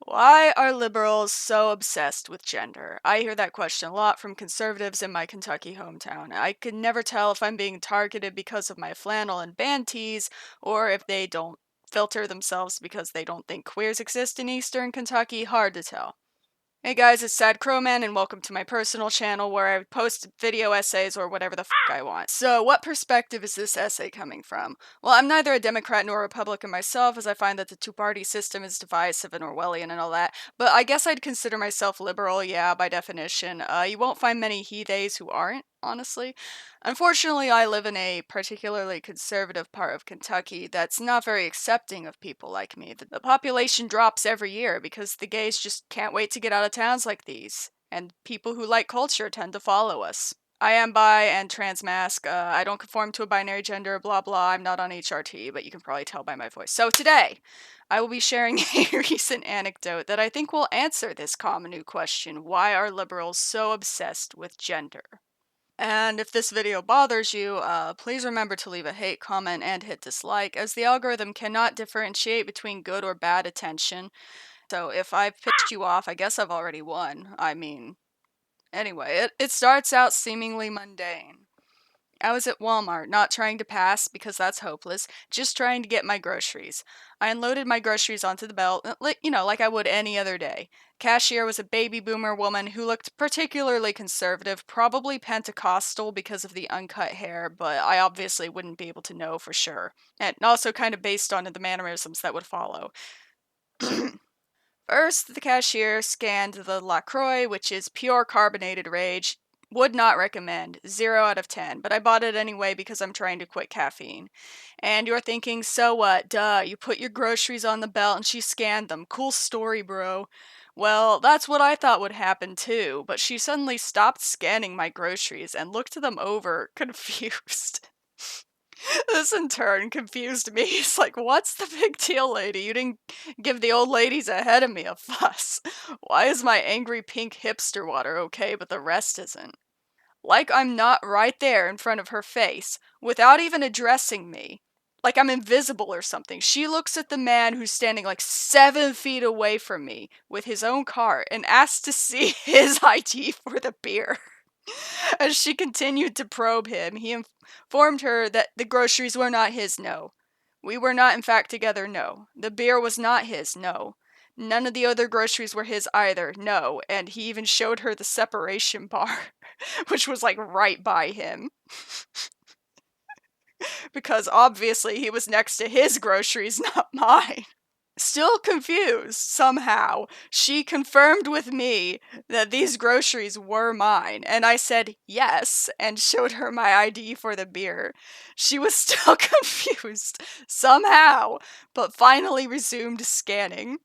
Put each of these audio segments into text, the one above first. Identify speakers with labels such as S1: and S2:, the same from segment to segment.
S1: Why are liberals so obsessed with gender? I hear that question a lot from conservatives in my Kentucky hometown. I can never tell if I'm being targeted because of my flannel and band tees, or if they don't filter themselves because they don't think queers exist in eastern Kentucky. Hard to tell. Hey guys, it's Sad Crowman, and welcome to my personal channel where I post video essays or whatever the I want. So, what perspective is this essay coming from? Well, I'm neither a Democrat nor a Republican myself, as I find that the two-party system is divisive and Orwellian and all that, but I guess I'd consider myself liberal, yeah, by definition. You won't find many he-theys who aren't, honestly. Unfortunately, I live in a particularly conservative part of Kentucky that's not very accepting of people like me. The population drops every year because the gays just can't wait to get out of towns like these, and people who like culture tend to follow us. I am bi and transmasc. I don't conform to a binary gender, blah blah. I'm not on HRT, but you can probably tell by my voice. So today, I will be sharing a recent anecdote that I think will answer this common new question: why are liberals so obsessed with gender? And if this video bothers you, please remember to leave a hate comment and hit dislike, as the algorithm cannot differentiate between good or bad attention. So if I've pissed you off, I guess I've already won. Anyway, it starts out seemingly mundane. I was at Walmart, not trying to pass because that's hopeless, just trying to get my groceries. I unloaded my groceries onto the belt, like I would any other day. Cashier was a baby boomer woman who looked particularly conservative, probably Pentecostal because of the uncut hair, but I obviously wouldn't be able to know for sure. And also kind of based on the mannerisms that would follow. First, the cashier scanned the LaCroix, which is pure carbonated rage. Would not recommend. 0 out of 10. But I bought it anyway because I'm trying to quit caffeine. And you're thinking, so what? Duh, you put your groceries on the belt and she scanned them. Cool story, bro. Well, that's what I thought would happen too, but she suddenly stopped scanning my groceries and looked them over, confused. This in turn confused me. It's like, what's the big deal, lady? You didn't give the old ladies ahead of me a fuss. Why is my angry pink hipster water okay, but the rest isn't? Like I'm not right there in front of her face, without even addressing me. Like I'm invisible or something. She looks at the man who's standing like 7 feet away from me with his own cart and asks to see his ID for the beer. As she continued to probe him, he informed her that the groceries were not his, no. We were not, in fact, together, no. The beer was not his, no. None of the other groceries were his either, no. And he even showed her the separation bar, which was like right by him. Because obviously he was next to his groceries, not mine. Still confused, somehow, she confirmed with me that these groceries were mine, and I said yes, and showed her my ID for the beer. She was still confused, somehow, but finally resumed scanning.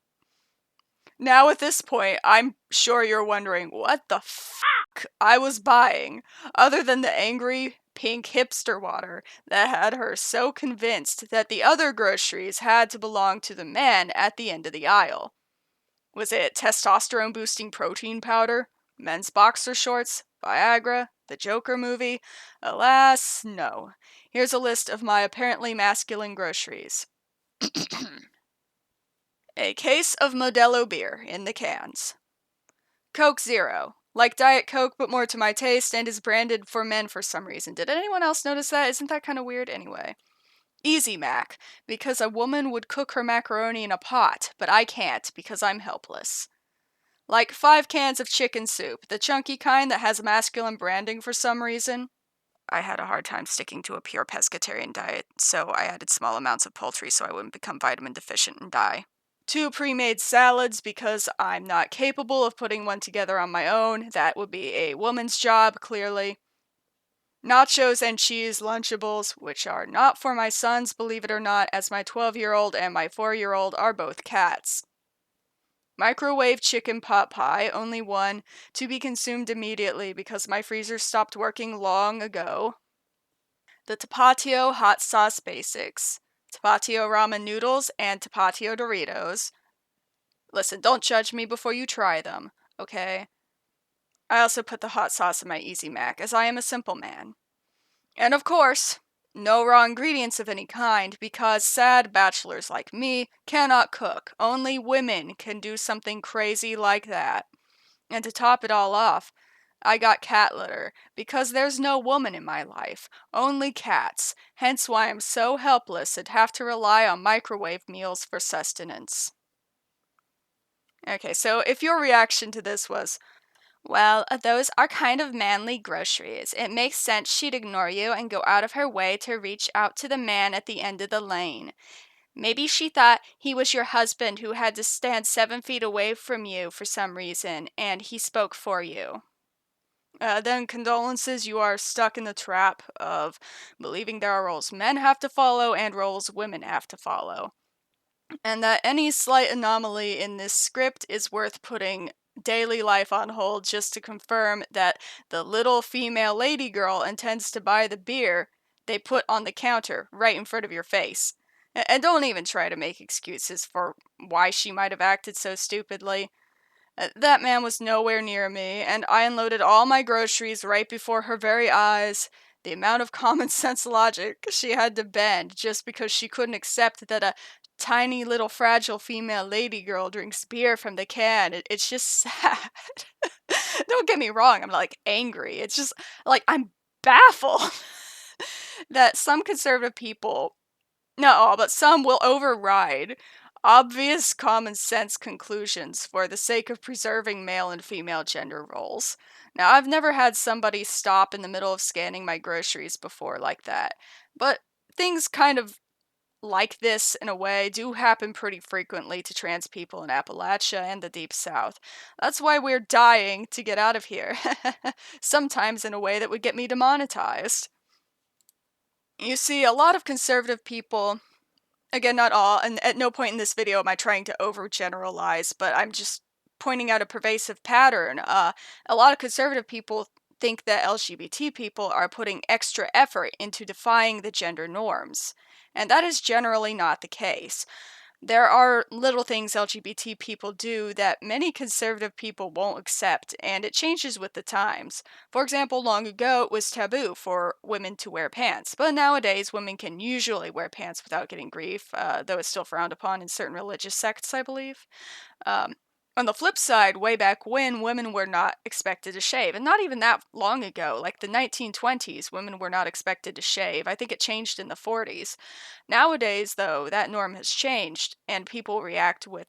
S1: Now at this point, I'm sure you're wondering what the fuck I was buying, other than the angry pink hipster water that had her so convinced that the other groceries had to belong to the man at the end of the aisle. Was it testosterone boosting protein powder? Men's boxer shorts? Viagra? The Joker movie? Alas, no. Here's a list of my apparently masculine groceries. A case of Modelo beer in the cans. Coke Zero. Like Diet Coke, but more to my taste, and is branded for men for some reason. Did anyone else notice that? Isn't that kind of weird? Anyway. Easy Mac, because a woman would cook her macaroni in a pot, but I can't because I'm helpless. Like 5 cans of chicken soup, the chunky kind that has masculine branding for some reason. I had a hard time sticking to a pure pescatarian diet, so I added small amounts of poultry so I wouldn't become vitamin deficient and die. 2 pre-made salads because I'm not capable of putting one together on my own. That would be a woman's job, clearly. Nachos and cheese Lunchables, which are not for my sons, believe it or not, as my 12-year-old and my 4-year-old are both cats. Microwave chicken pot pie, only one, to be consumed immediately because my freezer stopped working long ago. The Tapatio hot sauce basics. Tapatio ramen noodles and Tapatio Doritos. Listen, don't judge me before you try them, okay? I also put the hot sauce in my Easy Mac, as I am a simple man. And of course, No raw ingredients of any kind, because sad bachelors like me cannot cook. Only women can do something crazy like that. And to top it all off, I got cat litter, because there's no woman in my life, only cats, hence why I'm so helpless and have to rely on microwave meals for sustenance. Okay, so if your reaction to this was, well, those are kind of manly groceries. It makes sense she'd ignore you and go out of her way to reach out to the man at the end of the lane. Maybe she thought he was your husband who had to stand 7 feet away from you for some reason, and he spoke for you. Then condolences, you are stuck in the trap of believing there are roles men have to follow and roles women have to follow. And that any slight anomaly in this script is worth putting daily life on hold just to confirm that the little female lady girl intends to buy the beer they put on the counter right in front of your face. And don't even try to make excuses for why she might have acted so stupidly. That man was nowhere near me, and I unloaded all my groceries right before her very eyes. The amount of common sense logic she had to bend just because she couldn't accept that a tiny little fragile female lady girl drinks beer from the can. It's just sad. Don't get me wrong, I'm like angry. It's just like I'm baffled that some conservative people, not all, but some will override obvious common sense conclusions for the sake of preserving male and female gender roles. Now, I've never had somebody stop in the middle of scanning my groceries before like that, but things kind of like this, in a way, do happen pretty frequently to trans people in Appalachia and the Deep South. That's why we're dying to get out of here. Sometimes in a way that would get me demonetized. You see, a lot of conservative people, again, not all, and at no point in this video am I trying to overgeneralize, but I'm just pointing out a pervasive pattern. A lot of conservative people think that LGBT people are putting extra effort into defying the gender norms, and that is generally not the case. There are little things LGBT people do that many conservative people won't accept, and it changes with the times. For example, long ago it was taboo for women to wear pants, but nowadays women can usually wear pants without getting grief, though it's still frowned upon in certain religious sects, I believe. Um, on the flip side, way back when, women were not expected to shave, and not even that long ago, like the 1920s, women were not expected to shave. I think it changed in the 40s. Nowadays, though, that norm has changed, and people react with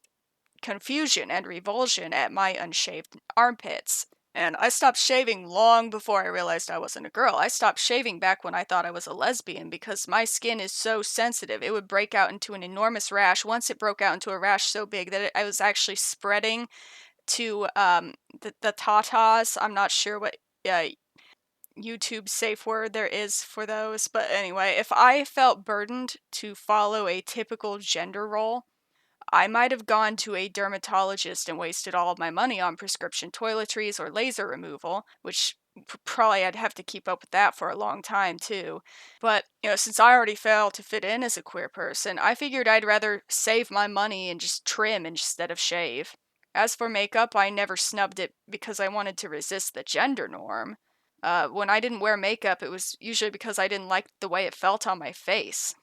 S1: confusion and revulsion at my unshaved armpits. And I stopped shaving long before I realized I wasn't a girl. I stopped shaving back when I thought I was a lesbian because my skin is so sensitive. It would break out into an enormous rash. Once it broke out into a rash so big that I was actually spreading to the tatas. I'm not sure what YouTube safe word there is for those. But anyway, if I felt burdened to follow a typical gender role, I might have gone to a dermatologist and wasted all of my money on prescription toiletries or laser removal, which probably I'd have to keep up with that for a long time too. But, since I already failed to fit in as a queer person, I figured I'd rather save my money and just trim instead of shave. As for makeup, I never snubbed it because I wanted to resist the gender norm. When I didn't wear makeup, it was usually because I didn't like the way it felt on my face.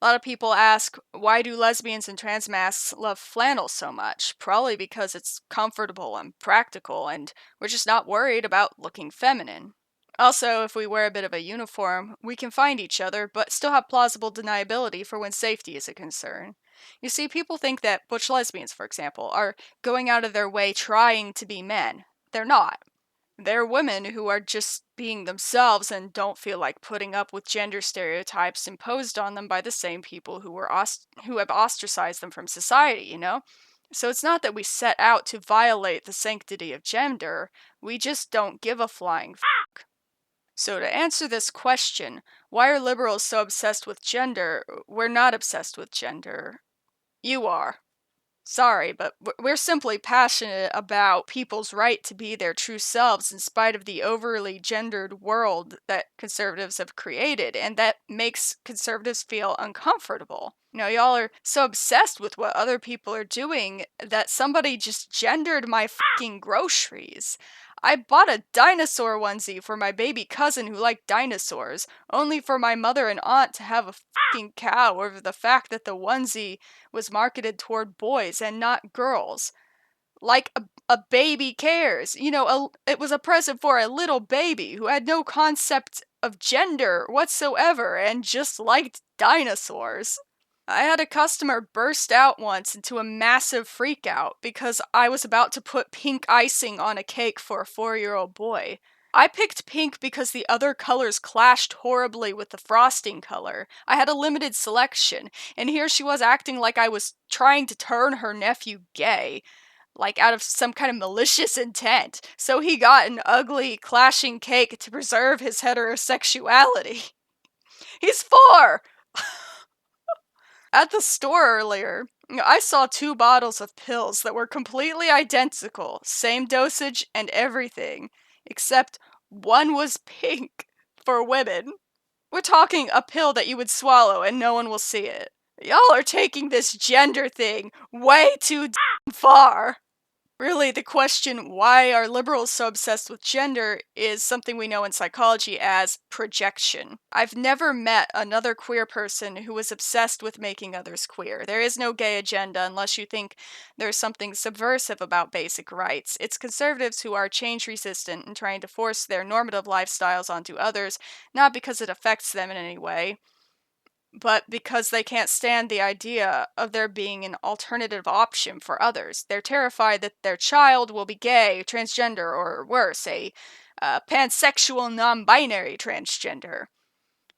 S1: A lot of people ask, why do lesbians and trans masks love flannel so much? Probably because it's comfortable and practical, and we're just not worried about looking feminine. Also, if we wear a bit of a uniform, we can find each other, but still have plausible deniability for when safety is a concern. You see, people think that butch lesbians, for example, are going out of their way trying to be men. They're not. They're women who are just being themselves and don't feel like putting up with gender stereotypes imposed on them by the same people who have ostracized them from society. So it's not that we set out to violate the sanctity of gender, we just don't give a flying f. So to answer this question, why are liberals so obsessed with gender? We're not obsessed with gender. You are. Sorry, but we're simply passionate about people's right to be their true selves in spite of the overly gendered world that conservatives have created, and that makes conservatives feel uncomfortable. Y'all are so obsessed with what other people are doing that somebody just gendered my fucking groceries. I bought a dinosaur onesie for my baby cousin who liked dinosaurs, only for my mother and aunt to have a fucking cow over the fact that the onesie was marketed toward boys and not girls. Like a baby cares. It was a present for a little baby who had no concept of gender whatsoever and just liked dinosaurs. I had a customer burst out once into a massive freak out because I was about to put pink icing on a cake for a 4-year-old boy. I picked pink because the other colors clashed horribly with the frosting color. I had a limited selection, and here she was acting like I was trying to turn her nephew gay, like out of some kind of malicious intent. So he got an ugly, clashing cake to preserve his heterosexuality. He's 4! At the store earlier, I saw 2 bottles of pills that were completely identical, same dosage and everything, except one was pink for women. We're talking a pill that you would swallow and no one will see it. Y'all are taking this gender thing way too far. Really, the question, why are liberals so obsessed with gender, is something we know in psychology as projection. I've never met another queer person who was obsessed with making others queer. There is no gay agenda unless you think there's something subversive about basic rights. It's conservatives who are change resistant and trying to force their normative lifestyles onto others, not because it affects them in any way, but because they can't stand the idea of there being an alternative option for others. They're terrified that their child will be gay, transgender, or worse, a pansexual non-binary transgender,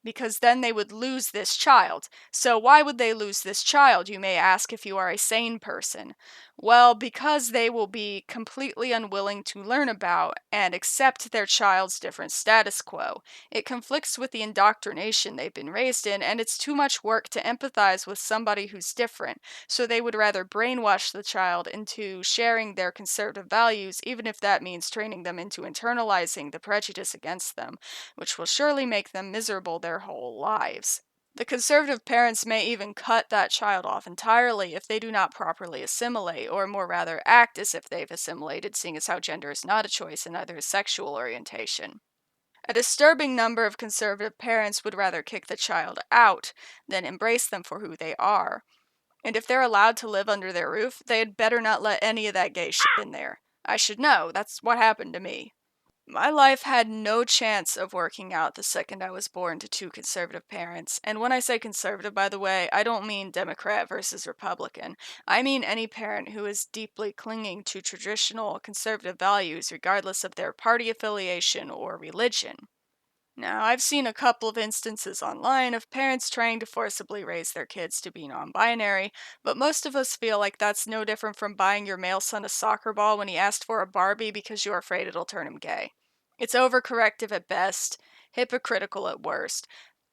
S1: because then they would lose this child. So why would they lose this child, you may ask, if you are a sane person? Well, because they will be completely unwilling to learn about and accept their child's different status quo. It conflicts with the indoctrination they've been raised in, and it's too much work to empathize with somebody who's different, so they would rather brainwash the child into sharing their conservative values, even if that means training them into internalizing the prejudice against them, which will surely make them miserable their whole lives. The conservative parents may even cut that child off entirely if they do not properly assimilate, or more rather act as if they've assimilated, seeing as how gender is not a choice and neither is sexual orientation. A disturbing number of conservative parents would rather kick the child out than embrace them for who they are. And if they're allowed to live under their roof, they had better not let any of that gay shit in there. I should know, that's what happened to me. My life had no chance of working out the second I was born to 2 conservative parents. And when I say conservative, by the way, I don't mean Democrat versus Republican. I mean any parent who is deeply clinging to traditional conservative values regardless of their party affiliation or religion. Now, I've seen a couple of instances online of parents trying to forcibly raise their kids to be non-binary, but most of us feel like that's no different from buying your male son a soccer ball when he asked for a Barbie because you're afraid it'll turn him gay. It's overcorrective at best, hypocritical at worst.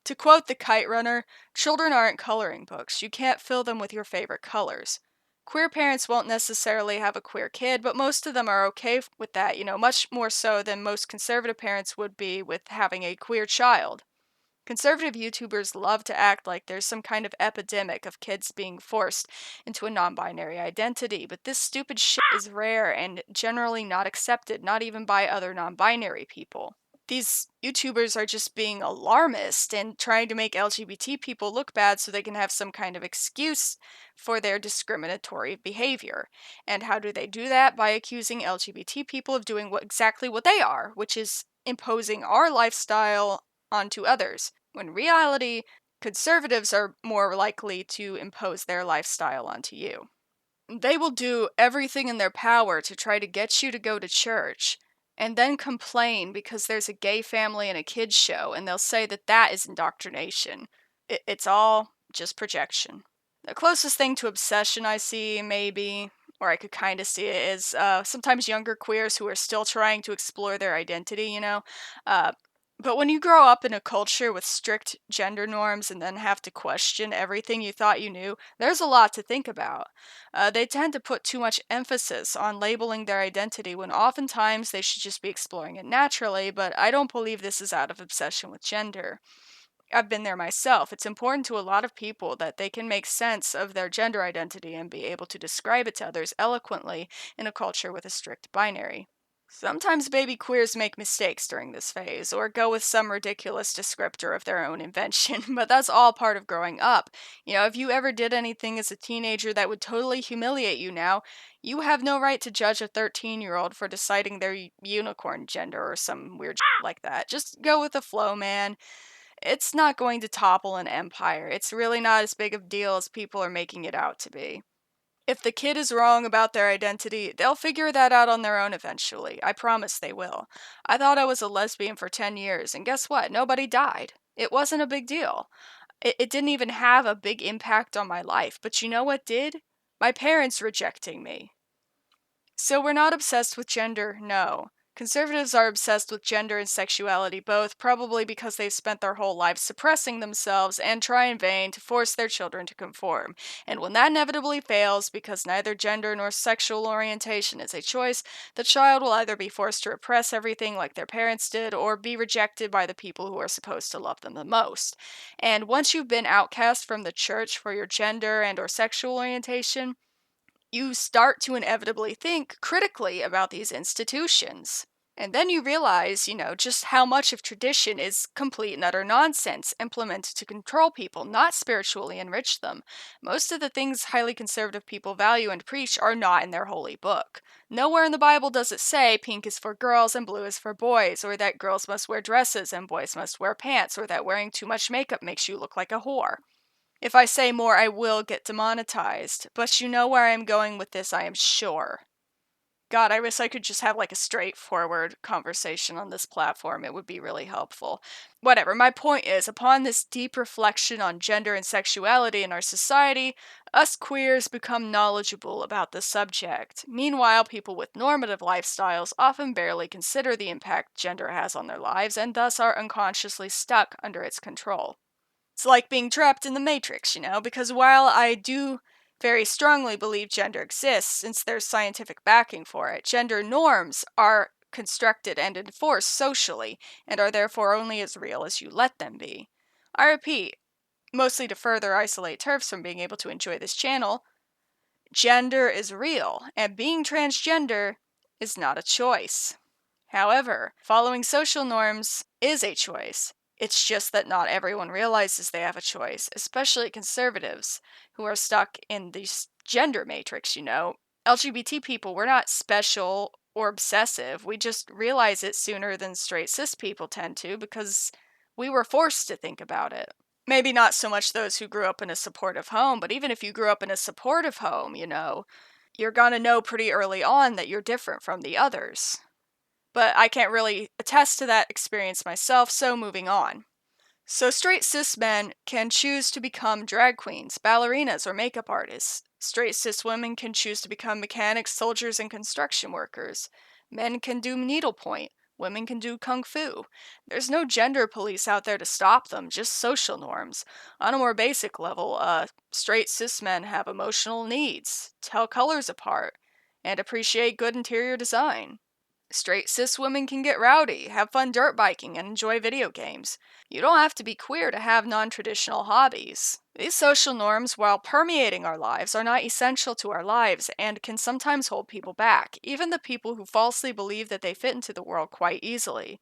S1: To quote the Kite Runner, children aren't coloring books. You can't fill them with your favorite colors. Queer parents won't necessarily have a queer kid, but most of them are okay with that, much more so than most conservative parents would be with having a queer child. Conservative YouTubers love to act like there's some kind of epidemic of kids being forced into a non-binary identity, but this stupid shit is rare and generally not accepted, not even by other non-binary people. These YouTubers are just being alarmist and trying to make LGBT people look bad so they can have some kind of excuse for their discriminatory behavior. And how do they do that? By accusing LGBT people of doing exactly what they are, which is imposing our lifestyle onto others. When in reality, conservatives are more likely to impose their lifestyle onto you. They will do everything in their power to try to get you to go to church, and then complain because there's a gay family and a kids show, and they'll say that that is indoctrination. It's all just projection. The closest thing to obsession I see, maybe, or I could kind of see it, is sometimes younger queers who are still trying to explore their identity. But when you grow up in a culture with strict gender norms and then have to question everything you thought you knew, there's a lot to think about. They tend to put too much emphasis on labeling their identity when oftentimes they should just be exploring it naturally, but I don't believe this is out of obsession with gender. I've been there myself. It's important to a lot of people that they can make sense of their gender identity and be able to describe it to others eloquently in a culture with a strict binary. Sometimes baby queers make mistakes during this phase, or go with some ridiculous descriptor of their own invention, but that's all part of growing up. If you ever did anything as a teenager that would totally humiliate you now, you have no right to judge a 13-year-old for deciding their unicorn gender or some weird like that. Just go with the flow, man. It's not going to topple an empire. It's really not as big of a deal as people are making it out to be. If the kid is wrong about their identity, they'll figure that out on their own eventually. I promise they will. I thought I was a lesbian for 10 years, and guess what? Nobody died. It wasn't a big deal. It didn't even have a big impact on my life. But you know what did? My parents rejecting me. So we're not obsessed with gender, no. Conservatives are obsessed with gender and sexuality both, probably because they've spent their whole lives suppressing themselves and try in vain to force their children to conform. And when that inevitably fails, because neither gender nor sexual orientation is a choice, the child will either be forced to repress everything like their parents did, or be rejected by the people who are supposed to love them the most. And once you've been outcast from the church for your gender and or sexual orientation, you start to inevitably think critically about these institutions. And then you realize, just how much of tradition is complete and utter nonsense implemented to control people, not spiritually enrich them. Most of the things highly conservative people value and preach are not in their holy book. Nowhere in the Bible does it say pink is for girls and blue is for boys, or that girls must wear dresses and boys must wear pants, or that wearing too much makeup makes you look like a whore. If I say more, I will get demonetized. But you know where I am going with this, I am sure. God, I wish I could just have like a straightforward conversation on this platform. It would be really helpful. Whatever, my point is, upon this deep reflection on gender and sexuality in our society, us queers become knowledgeable about the subject. Meanwhile, people with normative lifestyles often barely consider the impact gender has on their lives and thus are unconsciously stuck under its control. It's like being trapped in the Matrix, because while I do very strongly believe gender exists, since there's scientific backing for it, gender norms are constructed and enforced socially, and are therefore only as real as you let them be. I repeat, mostly to further isolate TERFs from being able to enjoy this channel, gender is real, and being transgender is not a choice. However, following social norms is a choice. It's just that not everyone realizes they have a choice, especially conservatives who are stuck in this gender matrix, LGBT people, we're not special or obsessive. We just realize it sooner than straight cis people tend to because we were forced to think about it. Maybe not so much those who grew up in a supportive home, but even if you grew up in a supportive home, you're gonna know pretty early on that you're different from the others. But I can't really attest to that experience myself, so moving on. So straight cis men can choose to become drag queens, ballerinas, or makeup artists. Straight cis women can choose to become mechanics, soldiers, and construction workers. Men can do needlepoint. Women can do kung fu. There's no gender police out there to stop them, just social norms. On a more basic level, straight cis men have emotional needs, tell colors apart, and appreciate good interior design. Straight cis women can get rowdy, have fun dirt biking, and enjoy video games. You don't have to be queer to have non-traditional hobbies. These social norms, while permeating our lives, are not essential to our lives and can sometimes hold people back, even the people who falsely believe that they fit into the world quite easily.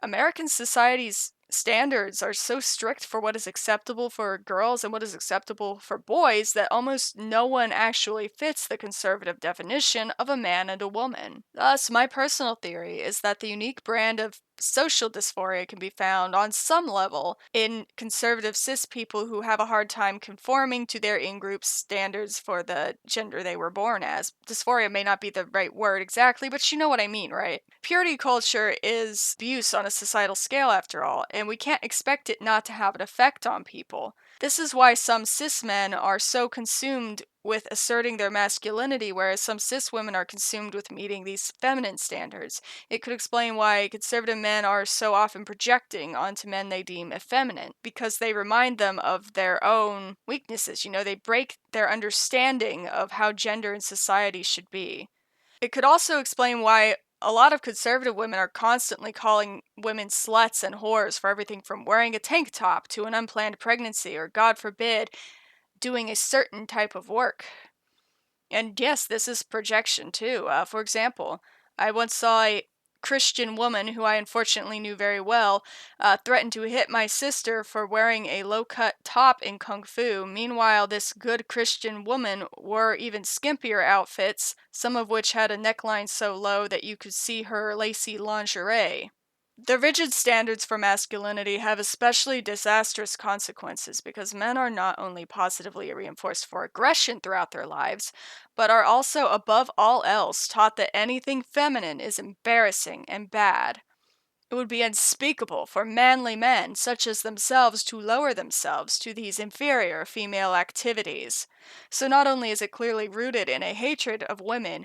S1: American society's standards are so strict for what is acceptable for girls and what is acceptable for boys that almost no one actually fits the conservative definition of a man and a woman. Thus, my personal theory is that the unique brand of social dysphoria can be found on some level in conservative cis people who have a hard time conforming to their in-group standards for the gender they were born as. Dysphoria may not be the right word exactly, but you know what I mean, right? Purity culture is abuse on a societal scale after all, and we can't expect it not to have an effect on people. This is why some cis men are so consumed with asserting their masculinity, whereas some cis women are consumed with meeting these feminine standards. It could explain why conservative men are so often projecting onto men they deem effeminate, because they remind them of their own weaknesses. They break their understanding of how gender and society should be. It could also explain why a lot of conservative women are constantly calling women sluts and whores for everything from wearing a tank top to an unplanned pregnancy, or, God forbid, doing a certain type of work. And yes, this is projection too. For example, I once saw a Christian woman who I unfortunately knew very well threaten to hit my sister for wearing a low-cut top in Kung Fu. Meanwhile, this good Christian woman wore even skimpier outfits, some of which had a neckline so low that you could see her lacy lingerie. The rigid standards for masculinity have especially disastrous consequences because men are not only positively reinforced for aggression throughout their lives, but are also above all else taught that anything feminine is embarrassing and bad. It would be unspeakable for manly men such as themselves to lower themselves to these inferior female activities. So not only is it clearly rooted in a hatred of women,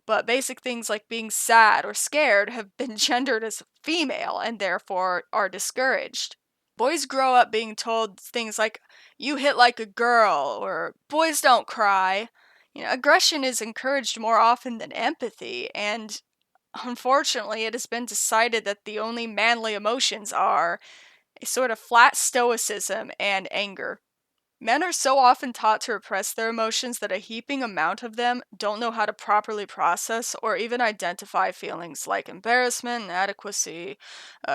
S1: but basic things like being sad or scared have been gendered as female and therefore are discouraged. Boys grow up being told things like, you hit like a girl, or boys don't cry. Aggression is encouraged more often than empathy, and unfortunately, it has been decided that the only manly emotions are a sort of flat stoicism and anger. Men are so often taught to repress their emotions that a heaping amount of them don't know how to properly process or even identify feelings like embarrassment, inadequacy,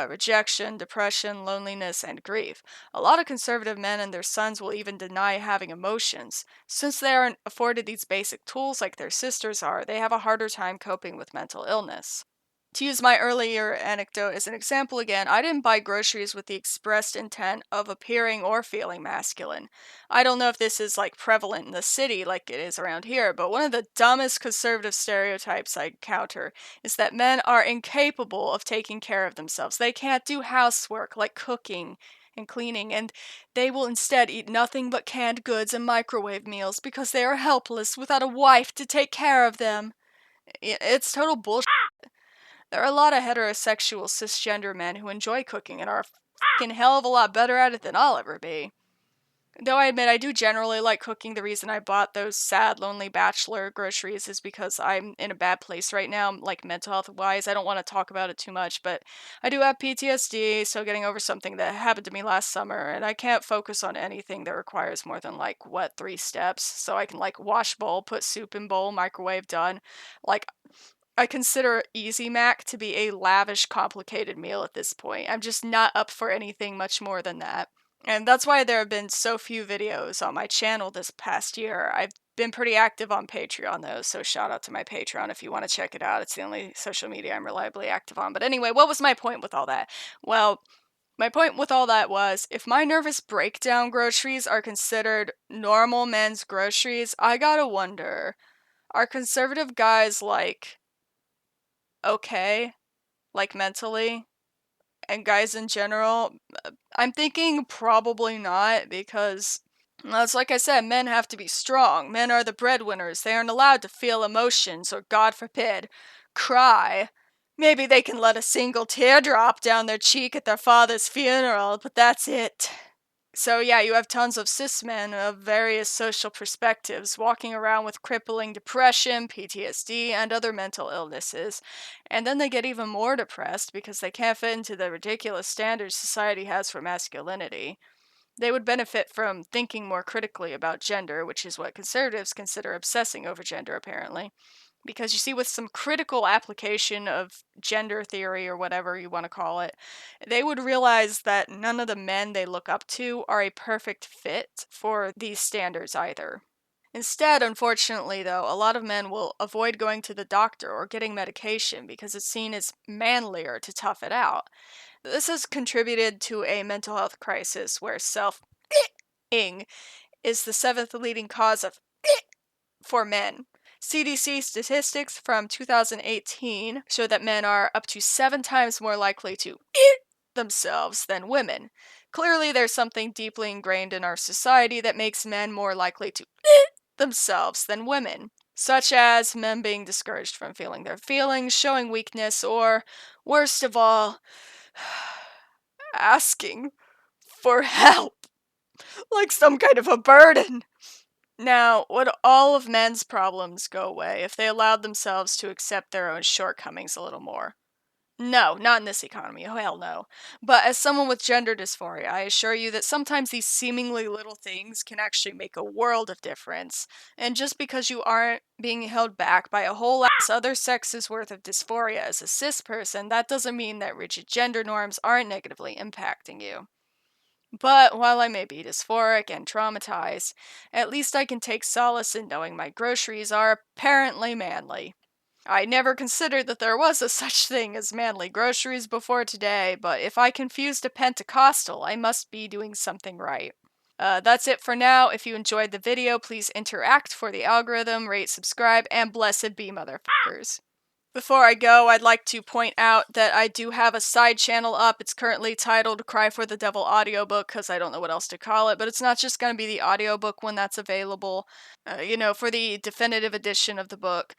S1: rejection, depression, loneliness, and grief. A lot of conservative men and their sons will even deny having emotions. Since they aren't afforded these basic tools like their sisters are, they have a harder time coping with mental illness. To use my earlier anecdote as an example again, I didn't buy groceries with the expressed intent of appearing or feeling masculine. I don't know if this is like prevalent in the city like it is around here, but one of the dumbest conservative stereotypes I encounter is that men are incapable of taking care of themselves. They can't do housework like cooking and cleaning, and they will instead eat nothing but canned goods and microwave meals because they are helpless without a wife to take care of them. It's total bullshit. There are a lot of heterosexual cisgender men who enjoy cooking and are a fucking hell of a lot better at it than I'll ever be. Though I admit I do generally like cooking, the reason I bought those sad, lonely bachelor groceries is because I'm in a bad place right now, like mental health wise. I don't want to talk about it too much, but I do have PTSD, so getting over something that happened to me last summer, and I can't focus on anything that requires more than like, what, 3 steps. So I can like wash bowl, put soup in bowl, microwave done. Like, I consider Easy Mac to be a lavish, complicated meal at this point. I'm just not up for anything much more than that. And that's why there have been so few videos on my channel this past year. I've been pretty active on Patreon though, so shout out to my Patreon if you want to check it out. It's the only social media I'm reliably active on. But anyway, what was my point with all that? Well, my point with all that was if my nervous breakdown groceries are considered normal men's groceries, I gotta wonder, are conservative guys like okay, like mentally, and guys in general? I'm thinking probably not because, well, it's like I said, men have to be strong. Men are the breadwinners. They aren't allowed to feel emotions or, God forbid, cry. Maybe they can let a single tear drop down their cheek at their father's funeral, but that's it. So yeah, you have tons of cis men of various social perspectives walking around with crippling depression, PTSD, and other mental illnesses. And then they get even more depressed because they can't fit into the ridiculous standards society has for masculinity. They would benefit from thinking more critically about gender, which is what conservatives consider obsessing over gender, apparently. Because you see, with some critical application of gender theory or whatever you want to call it, they would realize that none of the men they look up to are a perfect fit for these standards either. Instead, unfortunately, though, a lot of men will avoid going to the doctor or getting medication because it's seen as manlier to tough it out. This has contributed to a mental health crisis where self-ing is the seventh leading cause of for men. CDC statistics from 2018 show that men are up to 7 times more likely to themselves than women. Clearly, there's something deeply ingrained in our society that makes men more likely to themselves than women, such as men being discouraged from feeling their feelings, showing weakness, or, worst of all, asking for help, like some kind of a burden. Now, would all of men's problems go away if they allowed themselves to accept their own shortcomings a little more? No, not in this economy. Oh, hell no. But as someone with gender dysphoria, I assure you that sometimes these seemingly little things can actually make a world of difference. And just because you aren't being held back by a whole ass other sex's worth of dysphoria as a cis person, that doesn't mean that rigid gender norms aren't negatively impacting you. But while I may be dysphoric and traumatized, at least I can take solace in knowing my groceries are apparently manly. I never considered that there was a such thing as manly groceries before today, but if I confused a Pentecostal, I must be doing something right. That's it for now. If you enjoyed the video, please interact for the algorithm, rate, subscribe, and blessed be motherfuckers. Before I go, I'd like to point out that I do have a side channel up. It's currently titled Cry for the Devil audiobook because I don't know what else to call it, but it's not just going to be the audiobook one that's available, for the definitive edition of the book.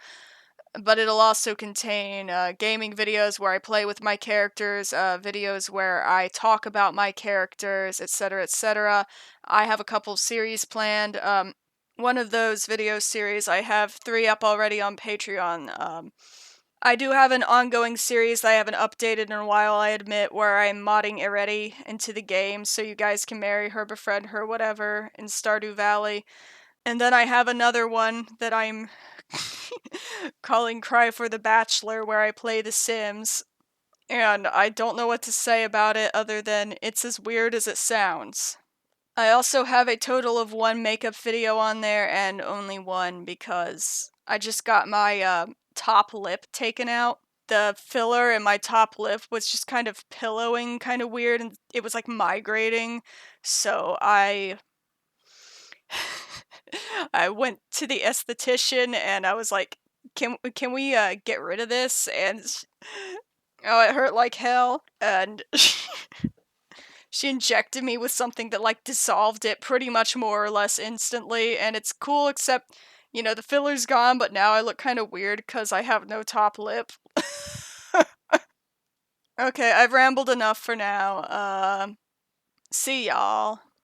S1: But it'll also contain gaming videos where I play with my characters, videos where I talk about my characters, etc., etc. I have a couple of series planned. One of those video series, I have 3 up already on Patreon. I do have an ongoing series that I haven't updated in a while, I admit, where I'm modding aRe into the game so you guys can marry her, befriend her, whatever, in Stardew Valley. And then I have another one that I'm calling Cry for the Bachelor, where I play The Sims. And I don't know what to say about it other than it's as weird as it sounds. I also have a total of 1 makeup video on there, and only one because I just got my top lip taken out. The filler in my top lip was just kind of pillowing kind of weird, and it was like migrating. So I went to the esthetician and I was like, can we get rid of this? And oh, it hurt like hell, and she injected me with something that like dissolved it pretty much more or less instantly, and it's cool except the filler's gone, but now I look kind of weird because I have no top lip. Okay, I've rambled enough for now. See y'all.